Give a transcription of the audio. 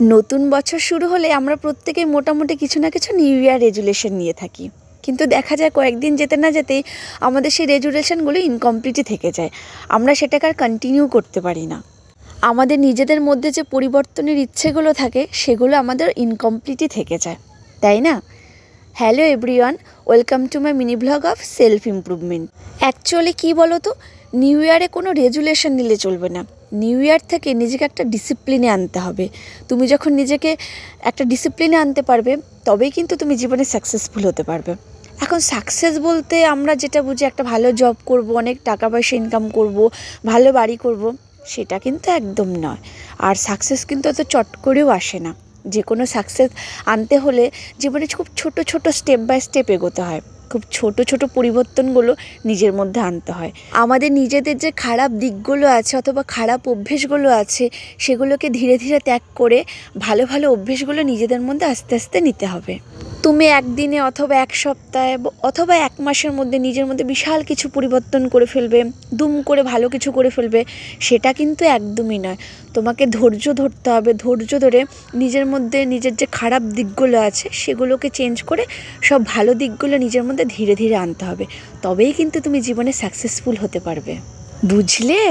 নতুন বছর শুরু হলে আমরা প্রত্যেকেই মোটামুটি কিছু না কিছু নিউ ইয়ার রেজুলেশন নিয়ে থাকি, কিন্তু দেখা যায় কয়েকদিন যেতে না যেতেই আমাদের সেই রেজুলেশনগুলো ইনকমপ্লিটই থেকে যায়। আমরা সেটাকে আর কন্টিনিউ করতে পারি না। আমাদের নিজেদের মধ্যে যে পরিবর্তনের ইচ্ছেগুলো থাকে সেগুলো আমাদের ইনকমপ্লিটই থেকে যায়, তাই না? Hello everyone, welcome to my mini blog of self improvement. Actually কী বলো তো, নিউ ইয়ারে কোনো রেজুলেশন নিলে চলবে না। নিউ ইয়ার থেকে নিজেকে একটা ডিসিপ্লিনে আনতে হবে। তুমি যখন নিজেকে একটা ডিসিপ্লিনে আনতে পারবে তবেই কিন্তু তুমি জীবনে সাকসেসফুল হতে পারবে। এখন সাকসেস বলতে আমরা যেটা বুঝি একটা ভালো জব করব, অনেক টাকা পয়সা ইনকাম করব, ভালো বাড়ি করব, সেটা কিন্তু একদম নয়। আর সাকসেস কিন্তু অত চট করেও আসে না। যে কোনো সাকসেস আনতে হলে জীবনে খুব ছোট ছোট স্টেপ বাই স্টেপ এগোতে হয়, খুব ছোট ছোট পরিবর্তনগুলো নিজের মধ্যে আনতে হয়। আমাদের নিজেদের যে খারাপ দিকগুলো আছে অথবা খারাপ অভ্যেসগুলো আছে সেগুলোকে ধীরে ধীরে ত্যাগ করে ভালো ভালো অভ্যেসগুলো নিজেদের মধ্যে আস্তে আস্তে নিতে হবে। তুমি একদিনে অথবা এক সপ্তাহে অথবা এক মাসের মধ্যে নিজের মধ্যে বিশাল কিছু পরিবর্তন করে ফেলবে, দুম করে ভালো কিছু করে ফেলবে, সেটা কিন্তু একদমই নয়। তোমাকে ধৈর্য ধরতে হবে। ধৈর্য ধরে নিজের মধ্যে নিজের যে খারাপ দিকগুলো আছে সেগুলোকে চেঞ্জ করে সব ভালো দিকগুলো নিজের মধ্যে ধীরে ধীরে আনতে হবে। তবেই কিন্তু তুমি জীবনে সাকসেসফুল হতে পারবে, বুঝলে?